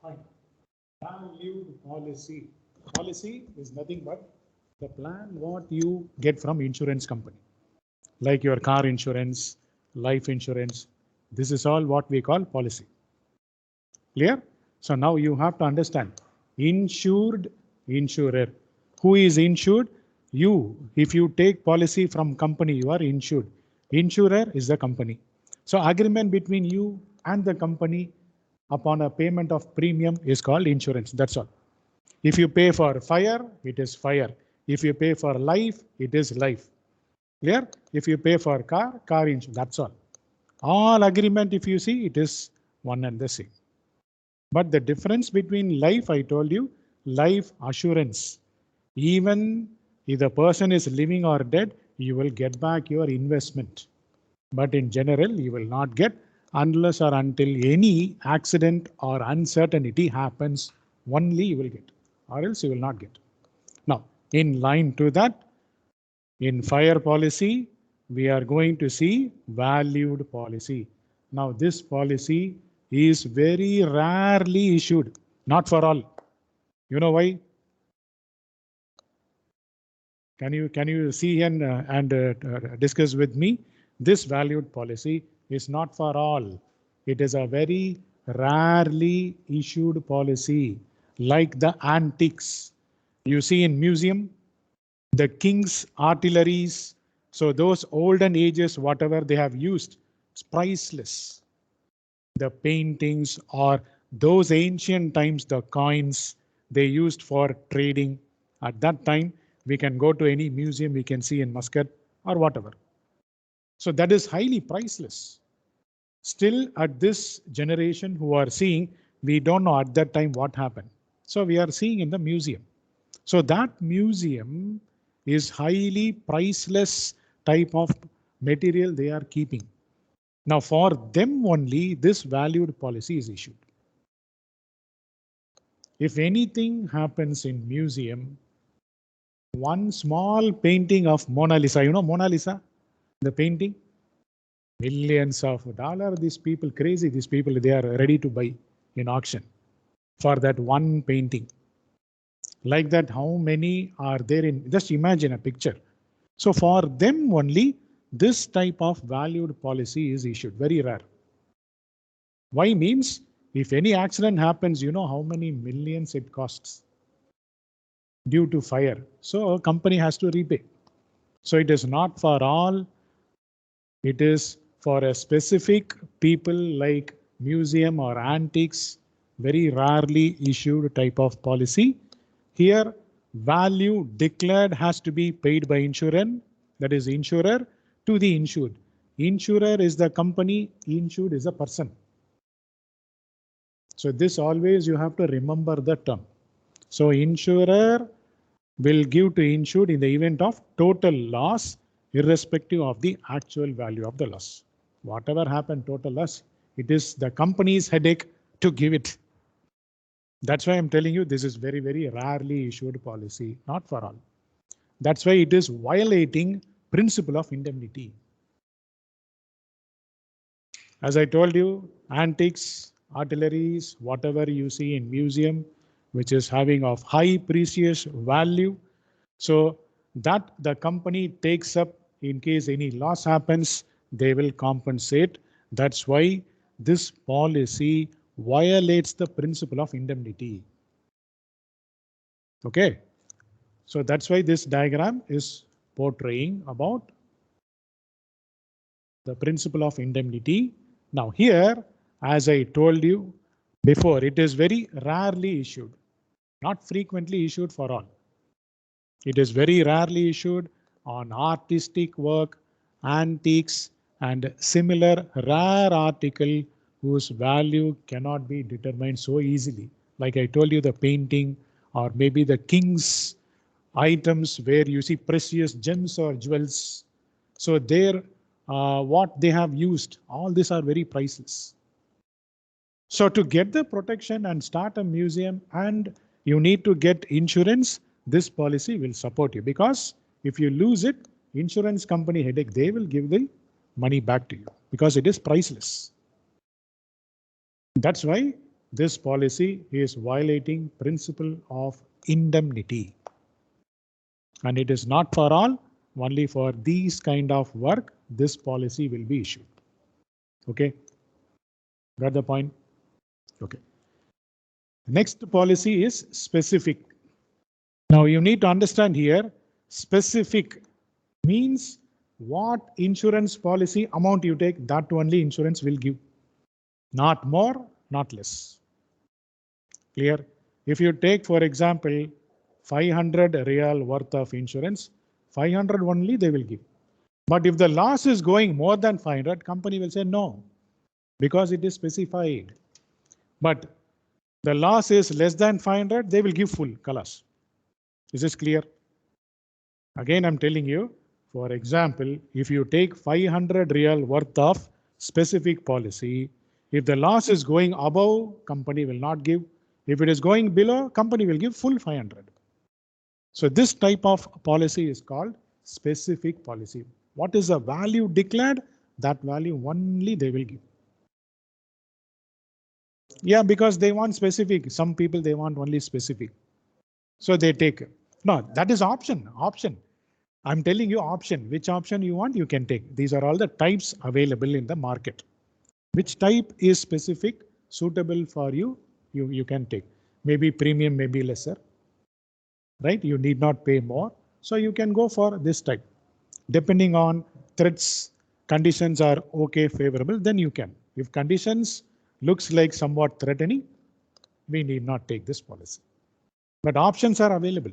Fine. Valued policy. Policy is nothing but the plan what you get from insurance company, like your car insurance, life insurance. This is all what we call policy. Clear? So now you have to understand insured, insurer. Who is insured? You. If you take policy from company, you are insured. Insurer is the company. So agreement between you and the company upon a payment of premium is called insurance. That's all. If you pay for fire, it is fire. If you pay for life, it is life. Clear? If you pay for car insurance. That's all. All agreement, if you see, it is one and the same. But the difference between life, I told you, life assurance. Even if the person is living or dead, you will get back your investment. But in general, you will not get unless or until any accident or uncertainty happens, only you will get, or else you will not get. Now, in line to that, in fire policy, we are going to see valued policy. Now, this policy is very rarely issued, not for all. You know why? Can you see and discuss with me? This valued policy is not for all. It is a very rarely issued policy, like the antiques you see in museum, the king's artilleries. So those olden ages, whatever they have used, it's priceless. The paintings or those ancient times, the coins they used for trading. At that time, we can go to any museum we can see in Muscat or whatever. So that is highly priceless. Still at this generation who are seeing, we don't know at that time what happened. So we are seeing in the museum. So that museum is highly priceless type of material they are keeping. Now for them only this valued policy is issued. If anything happens in museum, one small painting of Mona Lisa, you know Mona Lisa, the painting, millions of dollars, these people crazy, these people, they are ready to buy in auction for that one painting. Like that, how many are there in, just imagine a picture. So for them only, this type of valued policy is issued, very rare. Why means, if any accident happens, you know how many millions it costs due to fire. So a company has to repay. So it is not for all. It is for a specific people like museum or antiques, very rarely issued type of policy. Here, value declared has to be paid by insurance, that is insurer, to the insured. Insurer is the company, insured is a person. So this always you have to remember the term. So insurer will give to insured in the event of total loss, irrespective of the actual value of the loss. Whatever happened, total loss, it is the company's headache to give it. That's why I'm telling you this is very, very rarely issued policy, not for all. That's why it is violating principle of indemnity. As I told you, antiques, artilleries, whatever you see in museum, which is having of high precious value. So that the company takes up in case any loss happens, they will compensate. That's why this policy violates the principle of indemnity. Okay. So that's why this diagram is portraying about the principle of indemnity. Now here, as I told you before, it is very rarely issued, not frequently issued for all. It is very rarely issued on artistic work, antiques, and similar rare article whose value cannot be determined so easily. Like I told you, the painting or maybe the king's items where you see precious gems or jewels. So there, what they have used, all these are very priceless. So to get the protection and start a museum, and you need to get insurance, this policy will support you, because if you lose it, insurance company headache, they will give the money back to you because it is priceless. That's why this policy is violating principle of indemnity. And it is not for all, only for these kind of work, this policy will be issued. Okay, got the point? Okay. Next policy is specific. Now you need to understand here, specific means what insurance policy amount you take, that only insurance will give. Not more, not less. Clear? If you take, for example, 500 real worth of insurance, 500 only they will give. But if the loss is going more than 500, company will say no, because it is specified. But the loss is less than 500, they will give full colors. Is this clear? Again, I'm telling you, for example, if you take 500 real worth of specific policy, if the loss is going above, company will not give. If it is going below, company will give full 500. So this type of policy is called specific policy. What is the value declared? That value only they will give. Yeah, because they want specific. Some people, they want only specific. So they take. No, that is option. I'm telling you option. Which option you want, you can take. These are all the types available in the market. Which type is specific, suitable for you, you can take. Maybe premium may be lesser, right? You need not pay more. So you can go for this type. Depending on threats, conditions are okay, favorable, then you can. If conditions looks like somewhat threatening, we need not take this policy. But options are available,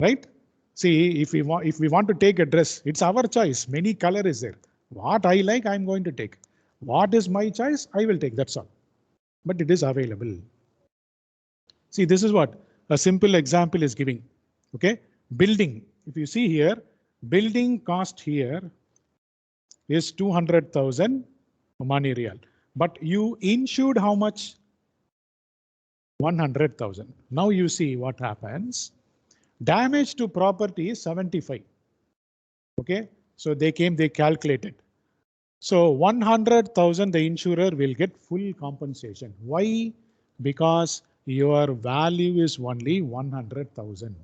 right? See, if we want to take a dress, it's our choice. Many color is there. What I like, I'm going to take. What is my choice, I will take. That's all. But it is available. See, this is what a simple example is giving. Okay, building. If you see here, building cost here is 200,000 Omani Riyal. But you insured how much? 100,000. Now you see what happens. Damage to property is 75. Okay, so they calculated. So 100,000 the insurer will get full compensation. Why? Because your value is only 100,000.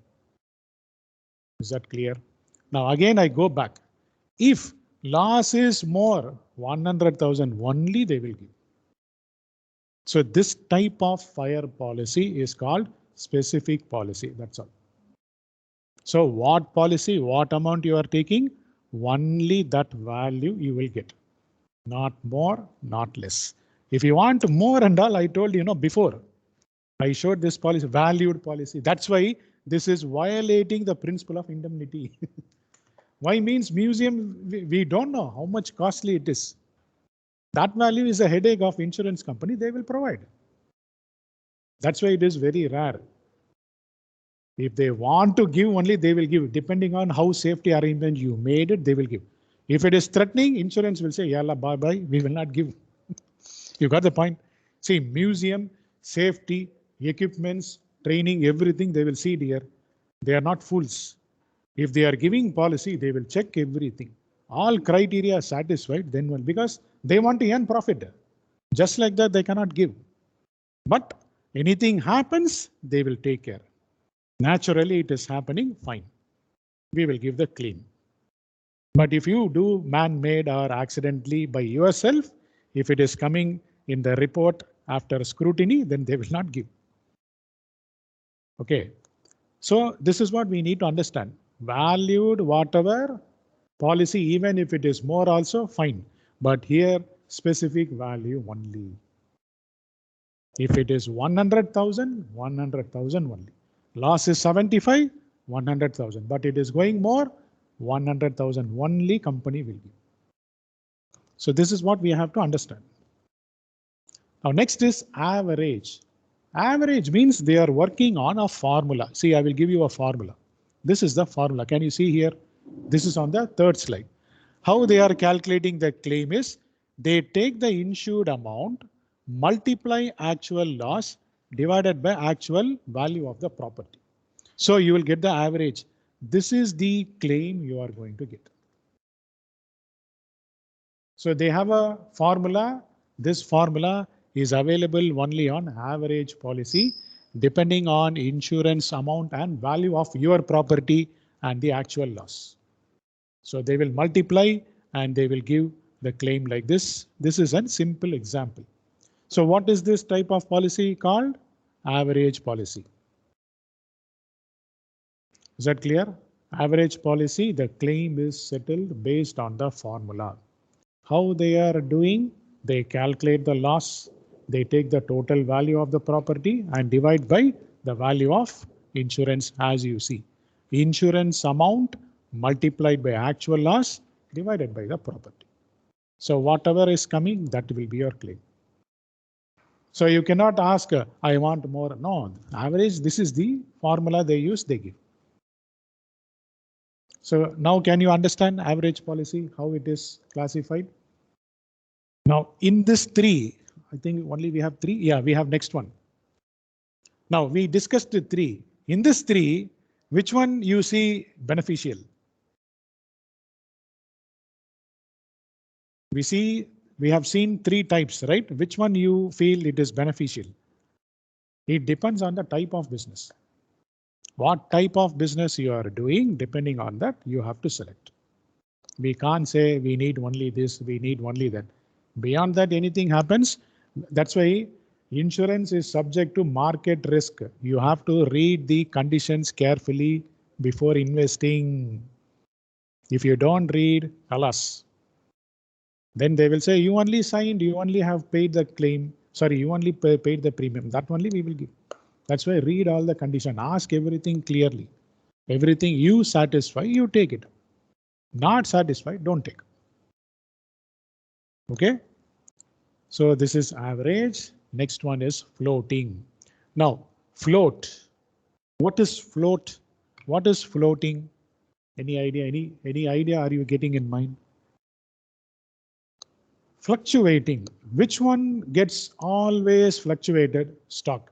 Is that clear? Now again I go back. If loss is more, 100,000 only they will give. So this type of fire policy is called specific policy. That's all. So what policy, what amount you are taking, only that value you will get. Not more, not less. If you want more and all, I told you, before I showed this policy, valued policy. That's why this is violating the principle of indemnity. Why means museum, we don't know how much costly it is. That value is a headache of insurance company, they will provide. That's why it is very rare. If they want to give only, they will give. Depending on how safety arrangement you made it, they will give. If it is threatening, insurance will say, yalla, bye-bye, we will not give. You got the point? See, museum, safety, equipments, training, everything, they will see here. They are not fools. If they are giving policy, they will check everything. All criteria satisfied, then well, because they want to earn profit. Just like that, they cannot give. But anything happens, they will take care. Naturally, it is happening, fine. We will give the claim. But if you do man-made or accidentally by yourself, if it is coming in the report after scrutiny, then they will not give. Okay. So this is what we need to understand. Valued whatever policy, even if it is more also, fine. But here, specific value only. If it is 100,000, 100,000 only. Loss is 75, 100,000. But it is going more, 100,000 only company will give. So this is what we have to understand. Now next is average. Average means they are working on a formula. See, I will give you a formula. This is the formula. Can you see here? This is on the third slide. How they are calculating the claim is they take the insured amount, multiply actual loss divided by actual value of the property. So you will get the average. This is the claim you are going to get. So they have a formula. This formula is available only on average policy, depending on insurance amount and value of your property and the actual loss. So they will multiply and they will give the claim like this. This is a simple example. So what is this type of policy called? Average policy. Is that clear? Average policy, the claim is settled based on the formula. How they are doing? They calculate the loss, they take the total value of the property and divide by the value of insurance as you see. Insurance amount multiplied by actual loss divided by the property. So whatever is coming, that will be your claim. So you cannot ask, I want more. No, average, this is the formula they use, they give. So now can you understand average policy, how it is classified? Now in this three, I think only we have three. Yeah, we have next one. Now we discussed the three. In this three, which one you see beneficial? We have seen three types, right? Which one you feel it is beneficial? It depends on the type of business. What type of business you are doing, depending on that, you have to select. We can't say we need only this, we need only that. Beyond that, anything happens. That's why insurance is subject to market risk. You have to read the conditions carefully before investing. If you don't read, alas. Then they will say you only signed, you only have paid the claim. Sorry, you only paid the premium. That only we will give. That's why read all the condition. Ask everything clearly. Everything you satisfy, you take it. Not satisfied, don't take. Okay. So this is average. Next one is floating. Now float. What is float? What is floating? Any idea? Any idea are you getting in mind? Fluctuating. Which one gets always fluctuated? Stock.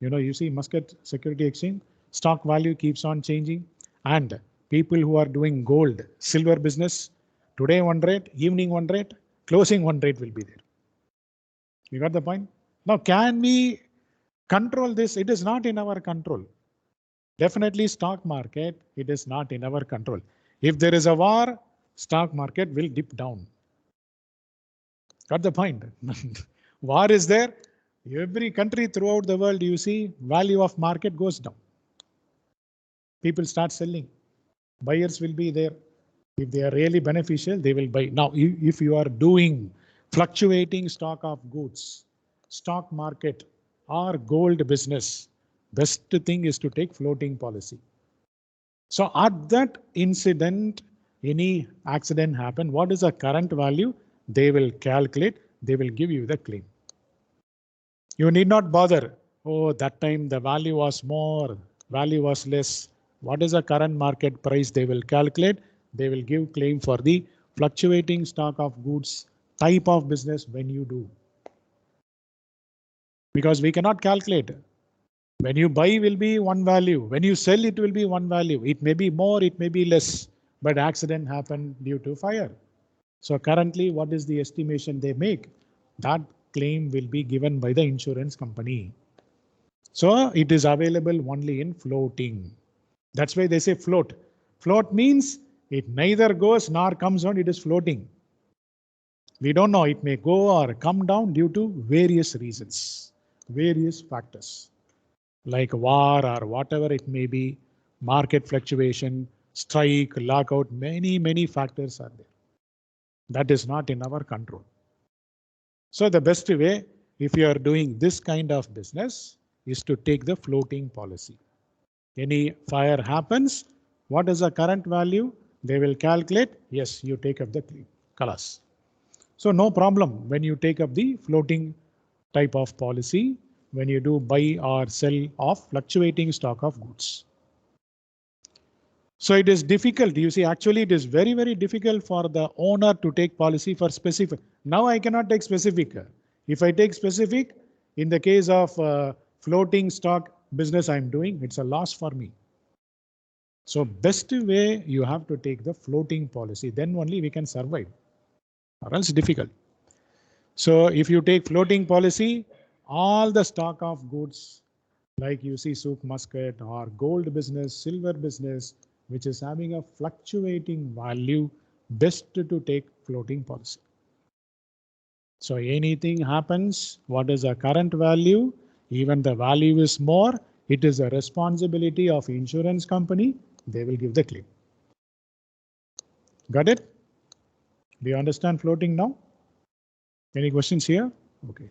You see Muscat Security Exchange, stock value keeps on changing, and people who are doing gold, silver business, today one rate, evening one rate, closing one rate will be there. You got the point? Now, can we control this? It is not in our control. Definitely stock market, it is not in our control. If there is a war, stock market will dip down. Got the point? War is there. Every country throughout the world, you see, value of market goes down. People start selling. Buyers will be there. If they are really beneficial, they will buy. Now, if you are doing fluctuating stock of goods, stock market or gold business, best thing is to take floating policy. So at that incident, any accident happen, what is the current value? They will calculate, they will give you the claim. You need not bother. Oh, that time the value was more, value was less. What is the current market price? They will calculate. They will give claim for the fluctuating stock of goods type of business when you do. Because we cannot calculate. When you buy will be one value. When you sell it will be one value. It may be more, it may be less. But accident happened due to fire. So currently what is the estimation they make? That claim will be given by the insurance company. So it is available only in floating. That's why they say float. Float means it neither goes nor comes down, it is floating. We don't know, it may go or come down due to various reasons, various factors, like war or whatever it may be, market fluctuation, strike, lockout, many factors are there. That is not in our control. So the best way, if you are doing this kind of business, is to take the floating policy. Any fire happens, what is the current value? They will calculate, yes, you take up the class. So no problem when you take up the floating type of policy, when you do buy or sell of fluctuating stock of goods. So it is difficult. You see, actually it is very difficult for the owner to take policy for specific. Now I cannot take specific. If I take specific, in the case of floating stock business I'm doing, it's a loss for me. So best way you have to take the floating policy, then only we can survive, or else difficult. So if you take floating policy, all the stock of goods like you see Souk Muscat or gold business, silver business, which is having a fluctuating value, best to take floating policy. So anything happens, what is the current value? Even the value is more, it is a responsibility of insurance company. They will give the claim. Got it? Do you understand floating now? Any questions here? Okay.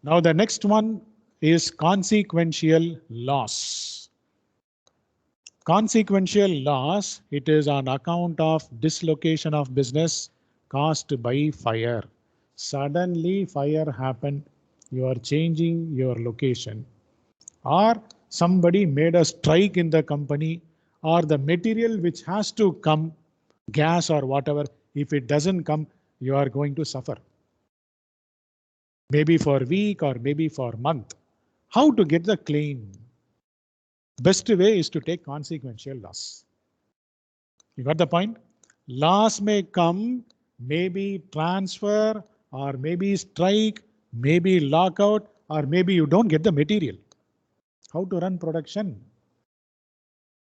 Now the next one is consequential loss. Consequential loss, it is on account of dislocation of business caused by fire. Suddenly fire happened, you are changing your location, or somebody made a strike in the company, or the material which has to come, gas or whatever, if it doesn't come, you are going to suffer. Maybe for a week or maybe for a month. How to get the claim? Best way is to take consequential loss. You got the point? Loss may come, maybe transfer, or maybe strike, maybe lockout, or maybe you don't get the material. How to run production?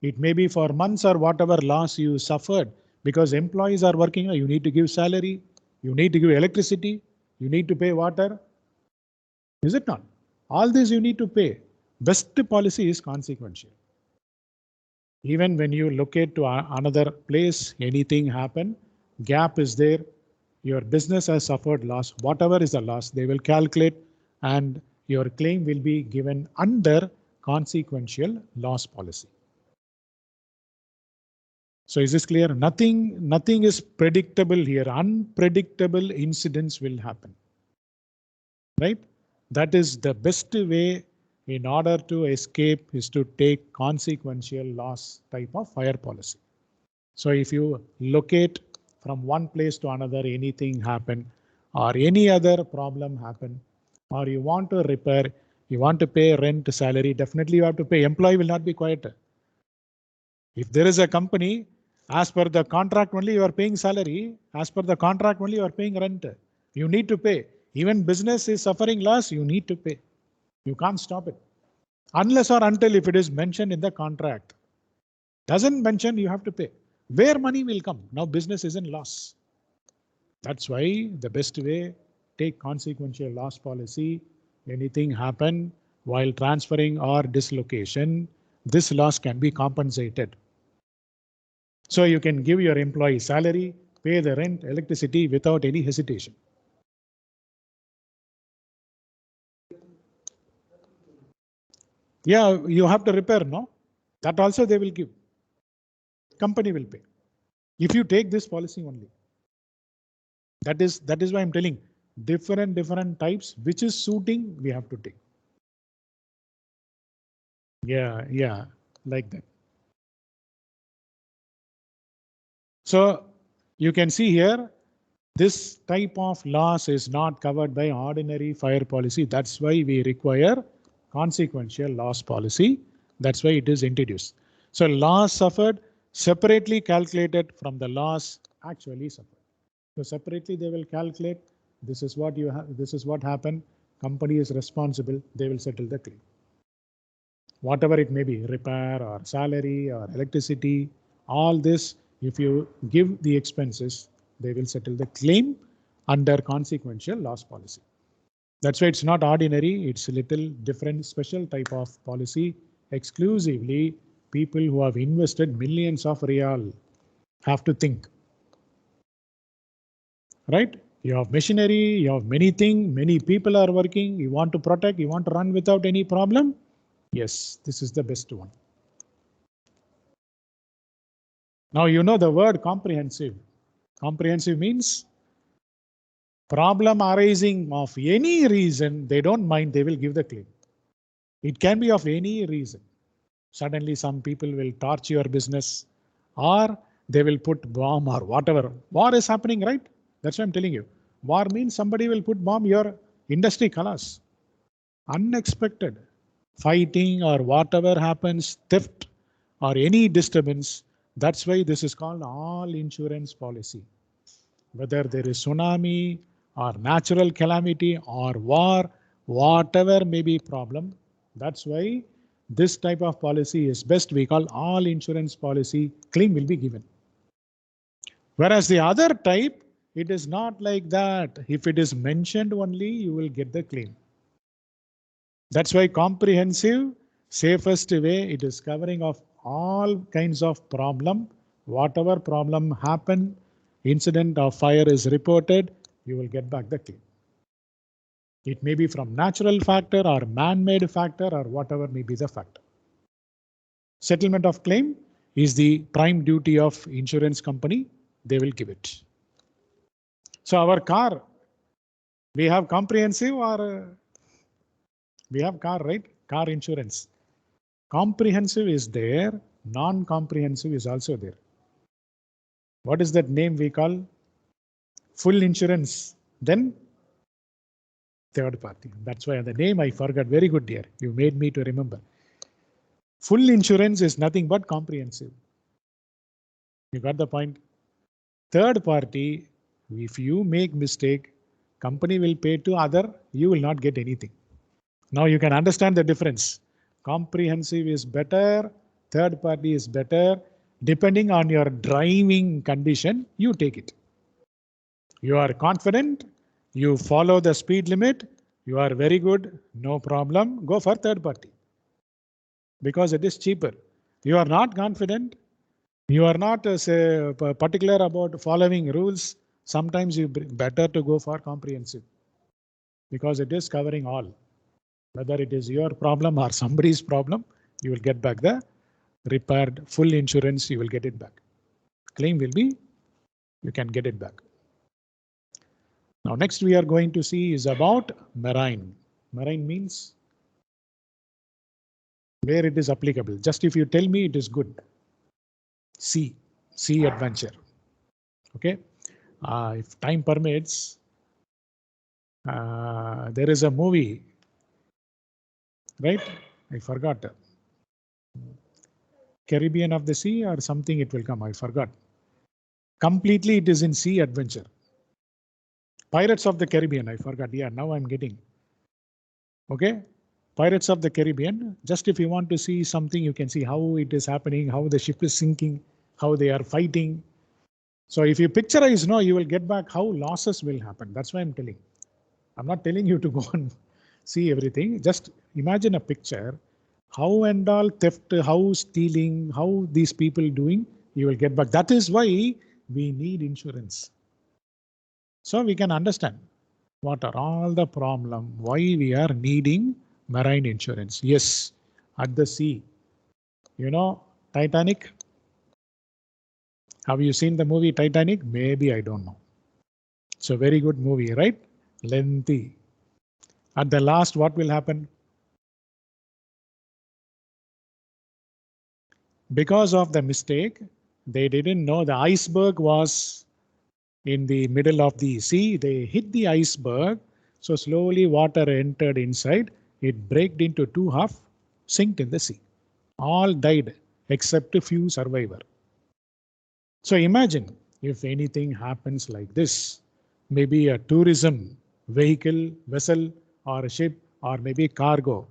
It may be for months or whatever loss you suffered because employees are working, you need to give salary, you need to give electricity, you need to pay water. Is it not? All this you need to pay. Best policy is consequential. Even when you locate to another place, anything happen, gap is there, your business has suffered loss, whatever is the loss, they will calculate and your claim will be given under consequential loss policy. So is this clear? Nothing is predictable here. Unpredictable incidents will happen. Right? That is the best way in order to escape is to take consequential loss type of fire policy. So if you locate from one place to another, anything happen or any other problem happen, or you want to repair, you want to pay rent, salary, definitely you have to pay. Employee will not be quiet. If there is a company, as per the contract only you are paying salary, as per the contract only you are paying rent. You need to pay. Even business is suffering loss, you need to pay. You can't stop it. Unless or until if it is mentioned in the contract. Doesn't mention, you have to pay. Where money will come? Now business is in loss. That's why the best way, take consequential loss policy. Anything happen while transferring or dislocation, this loss can be compensated. So you can give your employee salary, pay the rent, electricity without any hesitation. Yeah, you have to repair, no? That also they will give. Company will pay. If you take this policy only. That is why I'm telling different types, which is suiting, we have to take. Yeah, like that. So you can see here, this type of loss is not covered by ordinary fire policy. That's why we require consequential loss policy. That's why it is introduced. So loss suffered separately calculated from the loss actually suffered. So separately they will calculate, this is what you have, this is what happened, company is responsible, they will settle the claim. Whatever it may be, repair or salary or electricity, all this, if you give the expenses, they will settle the claim under consequential loss policy. That's why it's not ordinary, it's a little different, special type of policy, exclusively people who have invested millions of real have to think. Right? You have machinery, you have many things, many people are working, you want to protect, you want to run without any problem. Yes, this is the best one. Now you know the word comprehensive. Comprehensive means problem arising of any reason, they don't mind, they will give the claim. It can be of any reason. Suddenly some people will torch your business or they will put bomb or whatever. War is happening, right? That's what I'm telling you. War means somebody will put bomb, your industry collapse. Unexpected. Fighting or whatever happens, theft or any disturbance. That's why this is called all insurance policy. Whether there is tsunami or natural calamity or war, whatever may be problem. That's why this type of policy is best. We call all insurance policy claim will be given. Whereas the other type, it is not like that. If it is mentioned only, you will get the claim. That's why comprehensive, safest way, it is covering of all kinds of problem. Whatever problem happen, incident of fire is reported, you will get back the claim. It may be from natural factor or man-made factor or whatever may be the factor. Settlement of claim is the prime duty of insurance company. They will give it. So our car, we have comprehensive or we have car, right? Car insurance. Comprehensive is there, non-comprehensive is also there. What is that name we call? Full insurance. Then third party. That's why the name I forgot. Very good, dear. You made me to remember. Full insurance is nothing but comprehensive. You got the point? Third party, if you make mistake, company will pay to other, you will not get anything. Now you can understand the difference. Comprehensive is better, third party is better. Depending on your driving condition, you take it. You are confident, you follow the speed limit, you are very good, no problem, go for third party. Because it is cheaper. You are not confident, you are not say, particular about following rules, sometimes you better to go for comprehensive. Because it is covering all. Whether it is your problem or somebody's problem, you will get back the repaired full insurance, you will get it back. Claim will be, you can get it back. Now next we are going to see is about marine. Marine means where it is applicable. Just if you tell me it is good. Sea adventure. Okay. If time permits, there is a movie, right? I forgot. Caribbean of the Sea or something it will come. I forgot. Completely it is in sea adventure. Pirates of the Caribbean. I forgot. Yeah, now I'm getting. Okay. Pirates of the Caribbean. Just if you want to see something, you can see how it is happening, how the ship is sinking, how they are fighting. So if you picturize, no, you will get back how losses will happen. That's why I'm telling. I'm not telling you to go and see everything. Just imagine a picture. How and all theft, how stealing, how these people doing, you will get back. That is why we need insurance. So we can understand what are all the problem, why we are needing marine insurance. Yes, at the sea, you know, Titanic. Have you seen the movie Titanic? Maybe, I don't know. It's a very good movie, right? Lengthy. At the last, what will happen? Because of the mistake, they didn't know the iceberg was in the middle of the sea. They hit the iceberg. So slowly water entered inside. It broke into two half, sinked in the sea. All died except a few survivor. So imagine if anything happens like this, maybe a tourism vehicle, vessel or a ship or maybe cargo,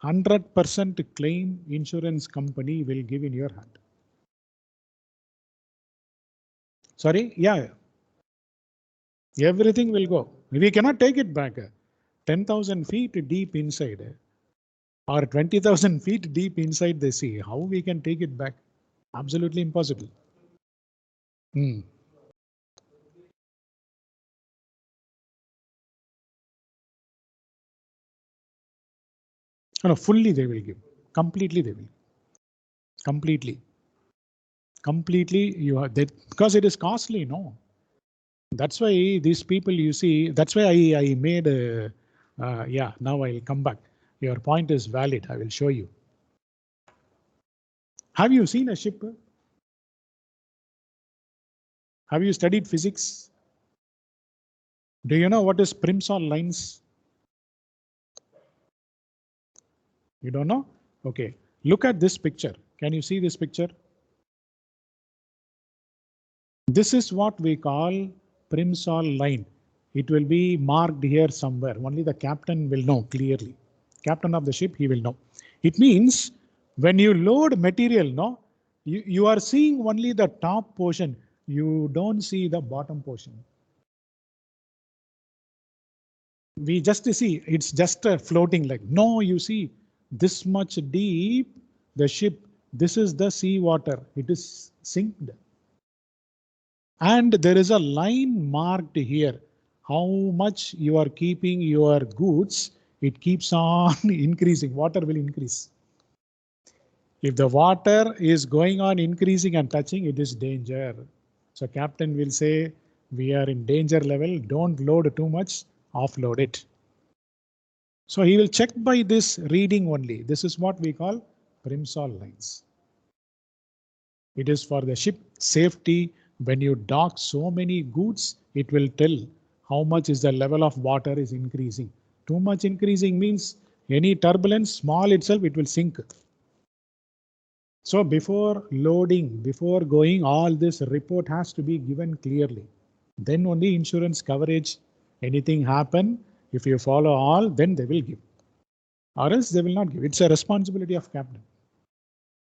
100% claim insurance company will give in your hand. Sorry? Yeah. Everything will go. We cannot take it back. 10,000 feet deep inside or 20,000 feet deep inside the sea. How we can take it back? Absolutely impossible. Hmm. No, fully they will give. Completely they will. Completely. Completely you are that because it is costly, no. That's why these people you see, that's why I made yeah, now I'll come back. Your point is valid. I will show you. Have you seen a ship? Have you studied physics? Do you know what is Plimsoll lines? You don't know? Okay. Look at this picture. Can you see this picture? This is what we call Plimsoll line. It will be marked here somewhere. Only the captain will know clearly. Captain of the ship, he will know. It means when you load material, no, you are seeing only the top portion. You don't see the bottom portion. We just see it's just floating like, no, you see this much deep, the ship, this is the sea water, it is sinked. And there is a line marked here. How much you are keeping your goods, it keeps on increasing. Water will increase. If the water is going on increasing and touching, it is danger. So captain will say, we are in danger level, don't load too much, offload it. So he will check by this reading only. This is what we call Primsol lines. It is for the ship safety. When you dock so many goods, it will tell how much is the level of water is increasing. Too much increasing means any turbulence, small itself, it will sink. So before loading, before going, all this report has to be given clearly. Then only insurance coverage, anything happen, if you follow all, then they will give. Or else they will not give. It's a responsibility of captain.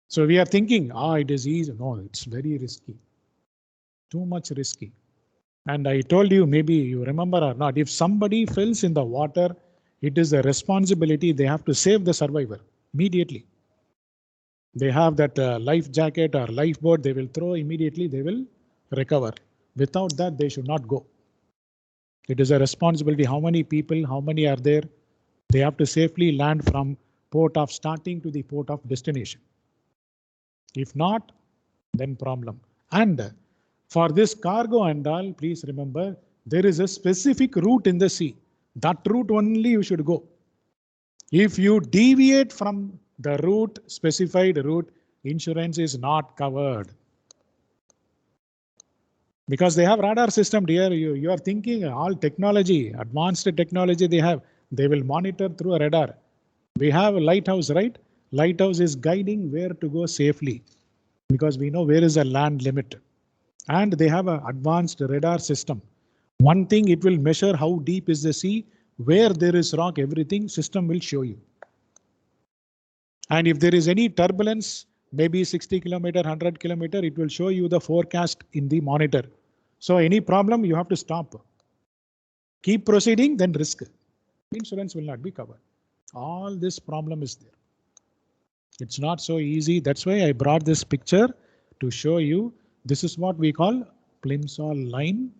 So we are thinking, it is easy. No, it's very risky. Too much risky. And I told you, maybe you remember or not, if somebody falls in the water, it is a responsibility. They have to save the survivor immediately. They have that life jacket or lifeboat, they will throw immediately, they will recover. Without that, they should not go. It is a responsibility. How many people, how many are there? They have to safely land from port of starting to the port of destination. If not, then problem. And for this cargo and all, please remember, there is a specific route in the sea. That route only you should go. If you deviate from the route, specified route, insurance is not covered. Because they have radar system here, you are thinking all technology, advanced technology they have, they will monitor through a radar. We have a lighthouse, right? Lighthouse is guiding where to go safely because we know where is the land limit. And they have an advanced radar system. One thing, it will measure how deep is the sea, where there is rock, everything system will show you. And if there is any turbulence, maybe 60 kilometer, 100 kilometer, it will show you the forecast in the monitor. So any problem, you have to stop. Keep proceeding, then risk. Insurance will not be covered. All this problem is there. It's not so easy. That's why I brought this picture to show you. This is what we call Plimsoll line.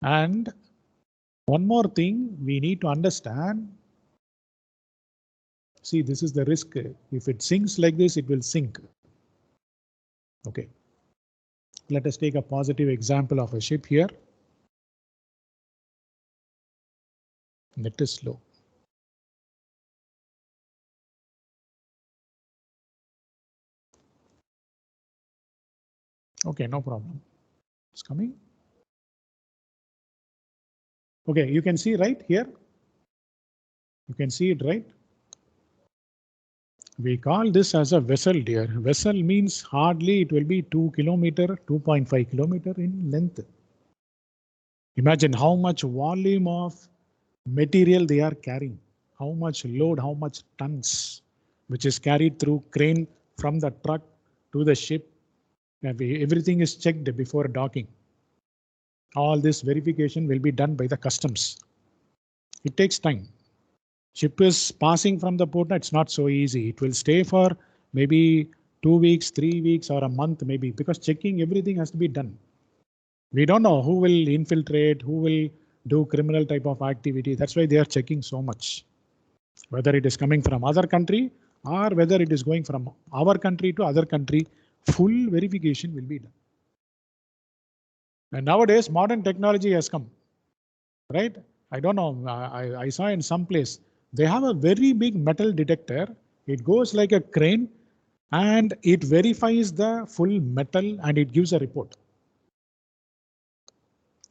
And one more thing we need to understand. See, this is the risk. If it sinks like this, it will sink. Okay. Let us take a positive example of a ship here. Net is low. Okay, no problem. It's coming. Okay, you can see right here. You can see it right. We call this as a vessel, dear. Vessel means hardly it will be 2 kilometer, 2.5 kilometer in length. Imagine how much volume of material they are carrying, how much load, how much tons, which is carried through crane from the truck to the ship. Everything is checked before docking. All this verification will be done by the customs. It takes time. Ship is passing from the port, it's not so easy. It will stay for maybe 2 weeks, 3 weeks, or a month maybe, because checking everything has to be done. We don't know who will infiltrate, who will do criminal type of activity. That's why they are checking so much. Whether it is coming from other country or whether it is going from our country to other country, full verification will be done. And nowadays, modern technology has come, right? I don't know, I saw in some place, they have a very big metal detector. It goes like a crane and it verifies the full metal and it gives a report.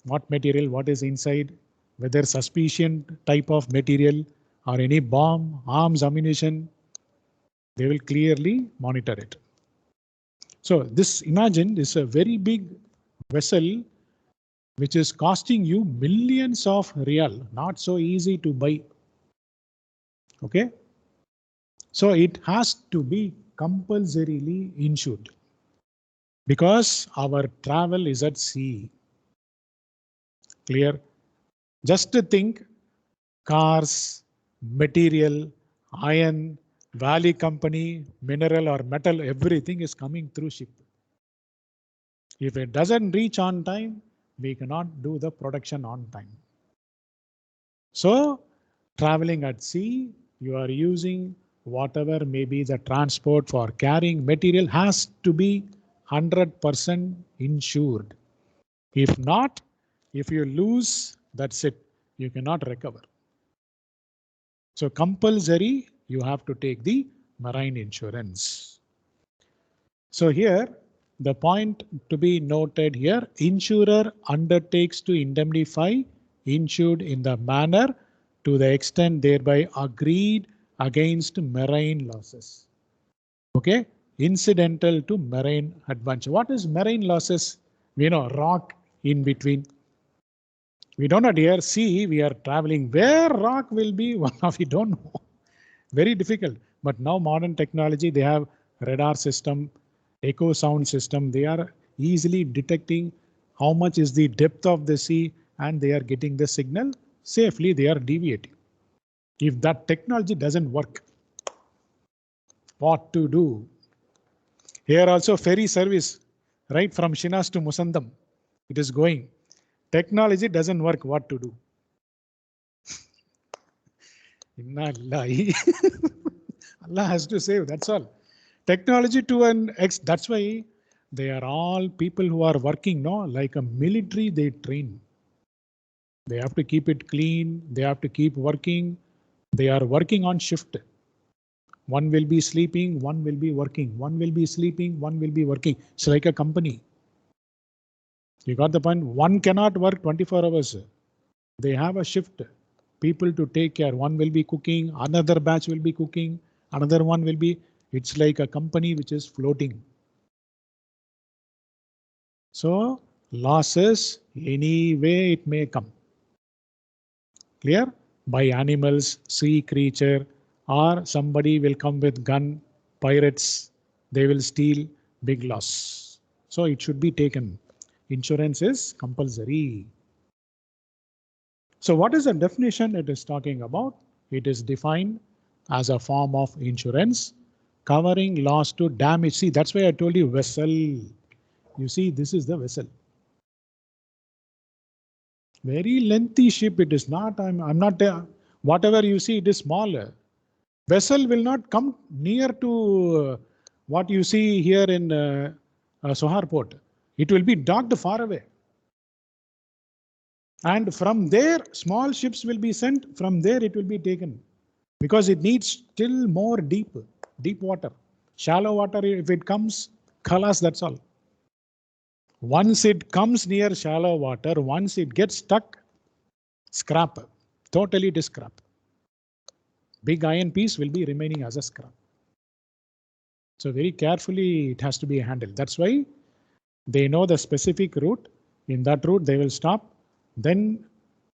What material, what is inside, whether suspicion type of material or any bomb, arms, ammunition, they will clearly monitor it. So this, imagine, this is a very big vessel which is costing you millions of real, not so easy to buy. Okay. So it has to be compulsorily insured because our travel is at sea. Clear? Just to think, cars, material, iron, valley company, mineral or metal, everything is coming through ship. If it doesn't reach on time, we cannot do the production on time. So traveling at sea, you are using whatever may be the transport for carrying material has to be 100% insured. If not, if you lose, that's it. You cannot recover. So compulsory, you have to take the marine insurance. So here, the point to be noted here, insurer undertakes to indemnify insured in the manner to the extent thereby agreed against marine losses. Okay, incidental to marine adventure. What is marine losses? We know rock in between. We don't know dear, see, we are traveling where rock will be, one of we don't know. Very difficult. But now modern technology, they have radar system, echo sound system. They are easily detecting how much is the depth of the sea and they are getting the signal safely. They are deviating. If that technology doesn't work, what to do? Here also ferry service, right from Shinas to Musandam, it is going. Technology doesn't work, what to do? Inna lillahi. Allah has to save, that's all. Technology to an X, that's why they are all people who are working, no, like a military, they train. They have to keep it clean, they have to keep working. They are working on shift. One will be sleeping, one will be working. One will be sleeping, one will be working. It's like a company. You got the point? One cannot work 24 hours. They have a shift. People to take care. One will be cooking, another batch will be cooking, another one will be. It's like a company which is floating. So losses, any way it may come. Clear? By animals, sea creature, or somebody will come with gun, pirates, they will steal, big loss. So it should be taken. Insurance is compulsory. So what is the definition it is talking about? It is defined as a form of insurance covering loss to damage. See, that's why I told you vessel. You see, this is the vessel. Very lengthy ship it is not. I'm not, whatever you see, it is smaller. Vessel will not come near to what you see here in Sohar port. It will be docked far away. And from there, small ships will be sent. From there, it will be taken because it needs still more deep water. Shallow water, if it comes, khalas, that's all. Once it comes near shallow water, once it gets stuck, scrap, totally it is scrap. Big iron piece will be remaining as a scrap. So very carefully it has to be handled. That's why they know the specific route. In that route they will stop. Then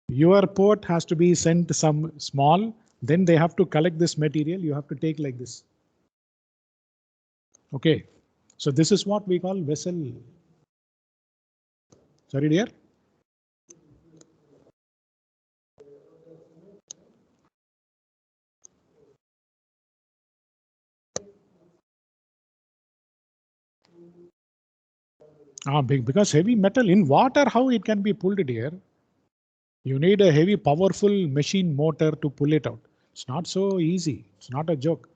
your port has to be sent some small. Then they have to collect this material. You have to take like this. Okay. So this is what we call vessel. Sorry, dear. Because heavy metal in water, how it can be pulled, dear? You need a heavy, powerful machine motor to pull it out. It's not so easy. It's not a joke.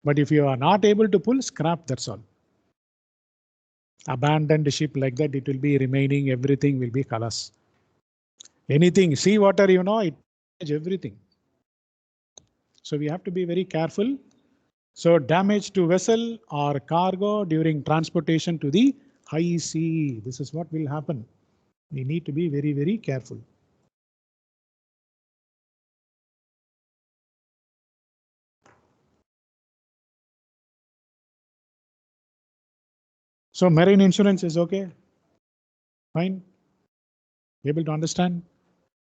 But if you are not able to pull, scrap, that's all. Abandoned ship like that, it will be remaining, everything will be colors. Anything, sea water, you know, it everything. So we have to be very careful. So damage to vessel or cargo during transportation to the high sea. This is what will happen. We need to be very, very careful. So marine insurance is okay. Fine. Able to understand?